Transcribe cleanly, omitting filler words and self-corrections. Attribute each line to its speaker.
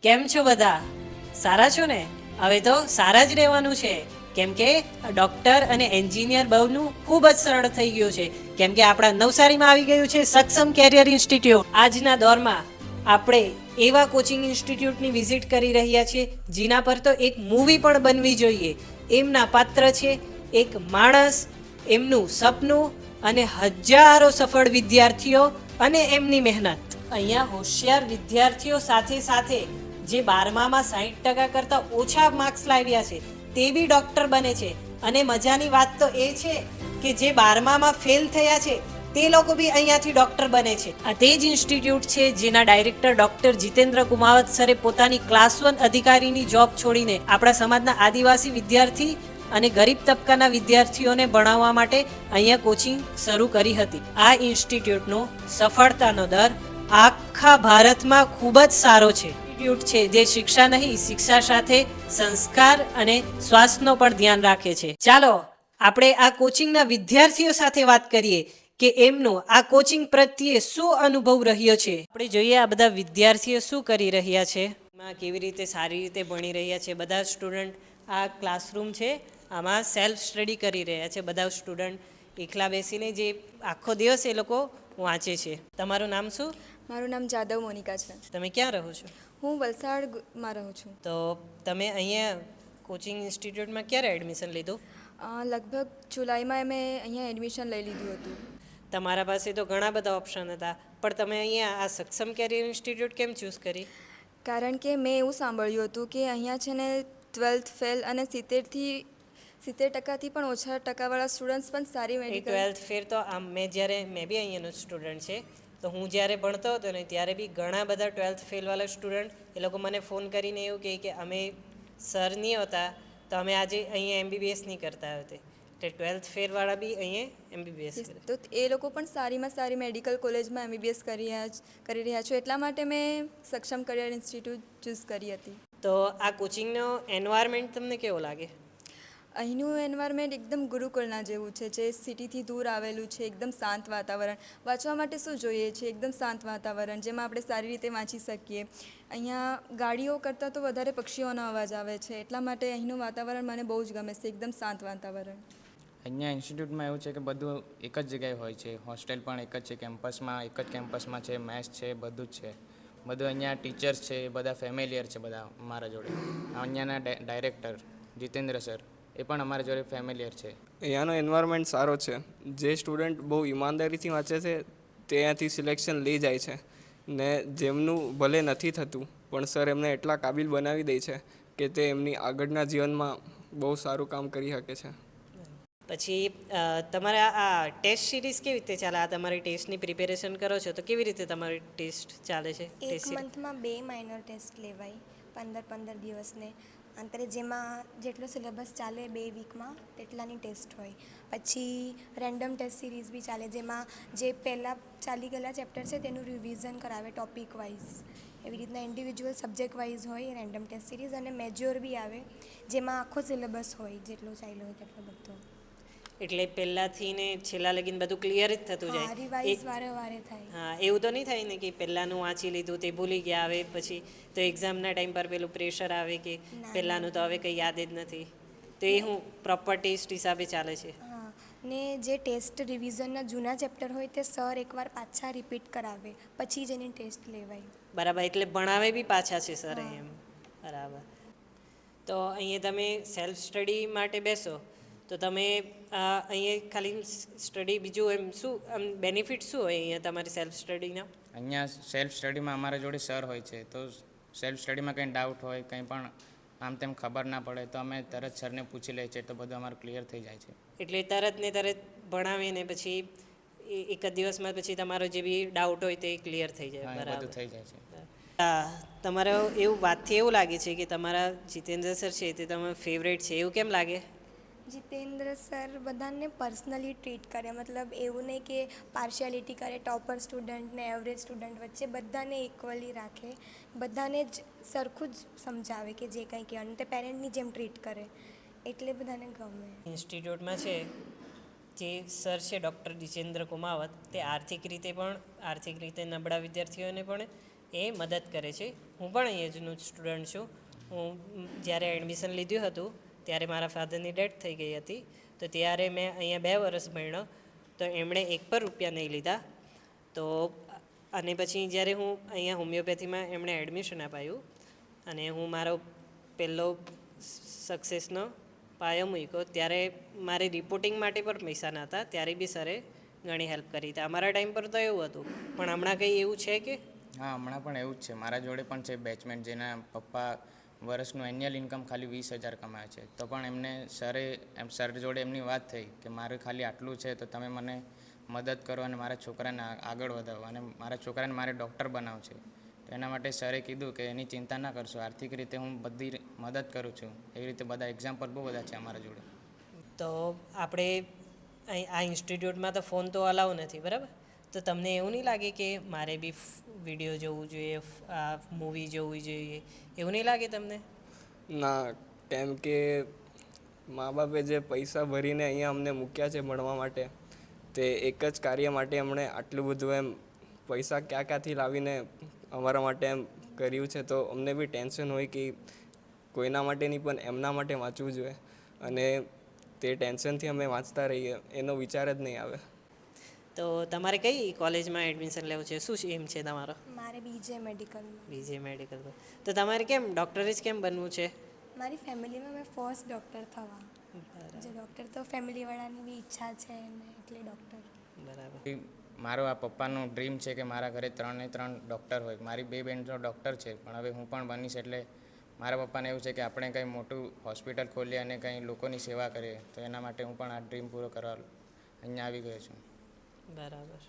Speaker 1: કેમ છો બધા? સારા છો ને? હવે તો સારા જ રહેવાનું છે, કેમ કે ડોક્ટર અને એન્જિનિયર બનવું ખૂબ જ સરળ થઈ ગયું છે, કેમ કે આપણા નવસારીમાં આવી ગયું છે સક્ષમ કેરિયર ઇન્સ્ટિટ્યૂટ. આજના દોરમાં આપણે એવા કોચિંગ ઇન્સ્ટિટ્યૂટની વિઝિટ કરી રહ્યા છીએ જેના પર તો એક મૂવી પણ બનવી જોઈએ. એમના પાત્ર છે એક માણસ, એમનું સપનું અને હજારો સફળ વિદ્યાર્થીઓ અને એમની મહેનત. અહીંયા હોશિયાર વિદ્યાર્થીઓ સાથે સાથે જે 12માં 60% કરતાં ઓછા માર્ક્સ લાવ્યા છે તે બી ડૉક્ટર બને છે. અને મજાની વાત તો એ છે કે જે 12માં ફેલ થયા છે તે લોકો બી અહીંયાથી ડૉક્ટર બને છે. આ તે જ ઇન્સ્ટિટ્યૂટ છે જેના ડાયરેક્ટર ડૉક્ટર જીતેન્દ્ર કુમાવત સરે પોતાની ક્લાસ 1 અધિકારીની જોબ છોડીને આપણા સમાજના આદિવાસી વિદ્યાર્થી અને ગરીબ તબક્કાના વિદ્યાર્થીઓને ભણાવવા માટે અહીંયા કોચિંગ શરૂ કરી હતી. આ ઇન્સ્ટિટ્યૂટનો સફળતાનો દર આખા ભારતમાં ખૂબ જ સારો છે. ઇન્સ્ટિટ્યૂટ છે જે શિક્ષા નહીં, શિક્ષા સાથે સંસ્કાર અને સ્વાસ્થ્યનો પણ ધ્યાન રાખે છે. ચાલો આપણે આ કોચિંગના વિદ્યાર્થીઓ સાથે વાત કરીએ કે એમનો આ કોચિંગ પ્રત્યે શું અનુભવ રહ્યો છે. આપણે જોઈએ આ બધા વિદ્યાર્થીઓ શું કરી રહ્યા છે, કેવી રીતે સારી રીતે ભણી રહ્યા છે. બધા સ્ટુડન્ટ, આ ક્લાસરૂમ છે, આમાં સેલ્ફ સ્ટડી કરી રહ્યા છે. બધા સ્ટુડન્ટ એકલા બેસીને જે આખો દિવસ એ લોકો વાંચે છે. તમારું નામ શું?
Speaker 2: મારું નામ જાદવ મોનિકા છે.
Speaker 1: તમે ક્યાં રહો છો?
Speaker 2: હું વલસાડમાં રહું છું.
Speaker 1: તો તમે અહીંયા કોચિંગ ઇન્સ્ટિટ્યૂટમાં ક્યારે એડમિશન લીધું?
Speaker 2: લગભગ જુલાઈમાં મેં અહીંયા એડમિશન લઈ લીધું હતું.
Speaker 1: તમારા પાસે તો ઘણા બધા ઓપ્શન હતા, પણ તમે અહીંયા આ સક્ષમ કેરિયર ઇન્સ્ટિટ્યૂટ કેમ ચૂઝ કરી?
Speaker 2: કારણ કે મેં એવું સાંભળ્યું હતું કે અહીંયા છે ને 12th ફેલ અને 70% પણ ઓછા ટકાવાળા સ્ટુડન્ટ્સ પણ સારી મેડિકલ.
Speaker 1: 12th ફેર તો મેં બી અહીંયાનો સ્ટુડન્ટ છે, તો હું જ્યારે ભણતો હતો ને ત્યારે બી ઘણા બધા 12th ફેલવાળા સ્ટુડન્ટ એ લોકો મને ફોન કરીને એવું કહે કે અમે સર નહીં હોતા તો અમે આજે અહીંયા MBBS નહીં કરતા હોતે. એટલે 12th ફેરવાળા બી અહીંયા MBBS કરે.
Speaker 2: તો એ લોકો પણ સારીમાં સારી મેડિકલ કોલેજમાં MBBS કરી રહ્યા છો, એટલા માટે મેં સક્ષમ કરિયર ઇન્સ્ટિટ્યૂટ ચૂઝ કરી હતી.
Speaker 1: તો આ કોચિંગનો એન્વાયરમેન્ટ તમને કેવો લાગે?
Speaker 2: અહીંનું એન્વાયરમેન્ટ એકદમ ગુરુકુળના જેવું છે, જે સિટીથી દૂર આવેલું છે. એકદમ શાંત વાતાવરણ. વાંચવા માટે શું જોઈએ છે? એકદમ શાંત વાતાવરણ જેમાં આપણે સારી રીતે વાંચી શકીએ. અહીંયા ગાડીઓ કરતાં તો વધારે પક્ષીઓનો અવાજ આવે છે, એટલા માટે અહીંનું વાતાવરણ મને બહુ જ ગમે છે, એકદમ શાંત વાતાવરણ.
Speaker 3: અહીંયા ઇન્સ્ટિટ્યૂટમાં એવું છે કે બધું એક જ જગ્યાએ હોય છે. હોસ્ટેલ પણ એક જ છે, કેમ્પસમાં એક જ કેમ્પસમાં છે, મેસ છે, બધું જ છે. બધું અહીંયા ટીચર્સ છે, બધા ફેમિલિયર છે બધા અમારા જોડે. અહીંયાના ડાયરેક્ટર જીતેન્દ્ર સર એ પણ અમારા જોડે ફેમિલિયર છે.
Speaker 4: અહીંયાનો એન્વાયરમેન્ટ સારો છે. જે સ્ટુડન્ટ બહુ ઈમાનદારીથી વાંચે છે તે અહીંયાથી સિલેક્શન લઈ જાય છે, ને જેમનું ભલે નથી થતું પણ સર એમને એટલા કાબિલ બનાવી દે છે કે તે એમની આગળના જીવનમાં બહુ સારું કામ કરી શકે છે.
Speaker 1: પછી તમારા આ ટેસ્ટ સિરીઝ કેવી રીતે ચાલે? આ તમારી ટેસ્ટની પ્રિપેરેશન કરો છો તો કેવી રીતે તમારી ટેસ્ટ ચાલે છે?
Speaker 5: એક મંથમાં 2 માઇનર ટેસ્ટ લેવાય 15 દિવસને અંતરે, જેમાં જેટલો સિલેબસ ચાલે 2 વીકમાં તેટલાની ટેસ્ટ હોય. પછી રેન્ડમ ટેસ્ટ સિરીઝ બી ચાલે, જેમાં જે પહેલાં ચાલી ગયેલા ચેપ્ટર છે તેનું રિવિઝન કરાવે ટોપિક વાઇઝ. એવી રીતના ઇન્ડિવિજ્યુઅલ સબ્જેક્ટ વાઇઝ હોય રેન્ડમ ટેસ્ટ સિરીઝ. અને મેજ્યોર બી આવે જેમાં આખો સિલેબસ હોય, જેટલો ચાલ્યો હોય તેટલો બધો.
Speaker 1: એટલે પહેલાંથી ને છેલ્લા લગીને બધું ક્લિયર જ થતું જાય?
Speaker 5: રિવાઇઝ વારે થાય.
Speaker 1: હા, એવું તો નહીં થાય ને કે પહેલાંનું વાંચી લીધું તે ભૂલી ગયા, આવે પછી તો એક્ઝામના ટાઈમ પર પેલું પ્રેશર આવે કે પહેલાંનું તો હવે કંઈ યાદ જ નથી, તો એ હું પ્રોપર ટેસ્ટ હિસાબે ચાલે છે?
Speaker 5: હા, ને જે ટેસ્ટ રિવિઝનના જૂના ચેપ્ટર હોય તે સર એકવાર પાછા રિપીટ કરાવે પછી જ એની ટેસ્ટ લેવાય.
Speaker 1: બરાબર, એટલે ભણાવે બી પાછા છે સર એમ? બરાબર. તો અહીંયા તમે સેલ્ફ સ્ટડી માટે બેસો તો તમે અહીંયા ખાલી સ્ટડી, બીજું એમ શું આમ બેનિફિટ શું હોય અહીંયા તમારી સેલ્ફ સ્ટડીના?
Speaker 3: અહીંયા સેલ્ફ સ્ટડીમાં અમારા જોડે સર હોય છે, તો સેલ્ફ સ્ટડીમાં કંઈ ડાઉટ હોય, કંઈ પણ આમ તેમ ખબર ના પડે તો અમે તરત સરને પૂછી લઈએ છીએ, તો બધું અમારું ક્લિયર થઈ જાય છે. એટલે
Speaker 1: તરત ભણાવીને પછી એક જ દિવસમાં પછી તમારો જે બી ડાઉટ હોય તે ક્લિયર થઈ જાય?
Speaker 3: બધું થઈ જાય છે.
Speaker 1: તમારો એવું વાતથી એવું લાગે છે કે તમારા જીતેન્દ્ર સર છે તે તમારા ફેવરેટ છે, એવું કેમ લાગે?
Speaker 5: જીતેન્દ્ર સર બધાને પર્સનલી ટ્રીટ કરે, મતલબ એવું નહીં કે પાર્શિયાલિટી કરે ટોપર સ્ટુડન્ટ ને એવરેજ સ્ટુડન્ટ વચ્ચે, બધાને ઇક્વલી રાખે, બધાને જ સરખું જ સમજાવે કે જે કંઈ કહેવાનું તે પેરેન્ટની જેમ ટ્રીટ કરે, એટલે બધાને ગમે.
Speaker 1: ઇન્સ્ટિટ્યૂટમાં છે જે સર છે ડૉક્ટર જીતેન્દ્ર કુમાવત, તે આર્થિક રીતે નબળા વિદ્યાર્થીઓને પણ એ મદદ કરે છે. હું પણ અહીંયાનું જ સ્ટુડન્ટ છું. હું જ્યારે એડમિશન લીધું હતું ત્યારે મારા ફાધરની ડેથ થઈ ગઈ હતી, તો ત્યારે મેં અહીંયા 2 વર્ષ ભણ્યો, તો એમણે એક પણ રૂપિયા નહીં લીધા. તો અને પછી જ્યારે હું અહીંયા હોમિયોપેથીમાં એમણે એડમિશન અપાયું અને હું મારો પહેલો સક્સેસનો પાયો મૂક્યો, ત્યારે મારે રિપોર્ટિંગ માટે પણ પૈસા નહોતા, ત્યારે બી સરે ઘણી હેલ્પ કરી હતી. અમારા ટાઈમ પર તો એવું હતું, પણ હમણાં કંઈ એવું છે કે?
Speaker 3: હા, હમણાં પણ એવું જ છે. મારા જોડે પણ છે બેચમેન્ટ જેના પપ્પા વર્ષનું એન્યુઅલ ઇન્કમ ખાલી 20,000 કમાય છે, તો પણ એમને સર જોડે એમની વાત થઈ કે મારે ખાલી આટલું છે, તો તમે મને મદદ કરો અને મારા છોકરાને આગળ વધાવો અને મારા છોકરાને મારે ડૉક્ટર બનાવવું છે. તો એના માટે સરે કીધું કે એની ચિંતા ના કરશો, આર્થિક રીતે હું બધી મદદ કરું છું. એવી રીતે બધા એક્ઝામ્પલ બહુ બધા છે અમારા જોડે.
Speaker 1: તો આપણે આ ઇન્સ્ટિટ્યૂટમાં તો ફોન તો અલાઉ નથી, બરાબર? તો તમને એવું નહીં લાગે કે મારે બી વિડીયો જોવું જોઈએ, આ મૂવી જોવી જોઈએ, એવું નહીં લાગે તમને?
Speaker 4: ના, કેમ કે મા બાપે જે પૈસા ભરીને અહીંયા અમને મૂક્યા છે ભણવા માટે, તે એક જ કાર્ય માટે એમણે આટલું બધું એમ પૈસા ક્યાંથી લાવીને અમારા માટે એમ કર્યું છે, તો અમને બી ટેન્શન હોય કે કોઈના માટે નહીં પણ એમના માટે વાંચવું જોઈએ, અને તે ટેન્શનથી અમે વાંચતા રહીએ, એનો વિચાર જ નહીં આવે.
Speaker 1: તો તમારે કઈ કોલેજમાં એડમિશન લેવું છે? શું એમ છે તમારો?
Speaker 5: મારે બીજે મેડિકલમાં.
Speaker 1: બીજે મેડિકલ. તો તમારે કેમ ડૉક્ટર જ કેમ બનવું છે?
Speaker 5: મારી ફેમિલીમાં મેં ફર્સ્ટ ડૉક્ટર થવા, જે ડૉક્ટર તો ફેમિલીવાળાની બી ઈચ્છા છે ને, એટલે ડૉક્ટર.
Speaker 1: બરાબર.
Speaker 3: મારો આ પપ્પાનું ડ્રીમ છે કે મારા ઘરે 3 ડૉક્ટર હોય. મારી 2 બહેન તો ડૉક્ટર છે, પણ હવે હું પણ બનીશ. એટલે મારા પપ્પાને એવું છે કે આપણે કંઈ મોટું હોસ્પિટલ ખોલીએ અને કંઈ લોકોની સેવા કરીએ, તો એના માટે હું પણ આ ડ્રીમ પૂરો કરવા અહીંયા આવી ગયો છું.
Speaker 1: બરાબર.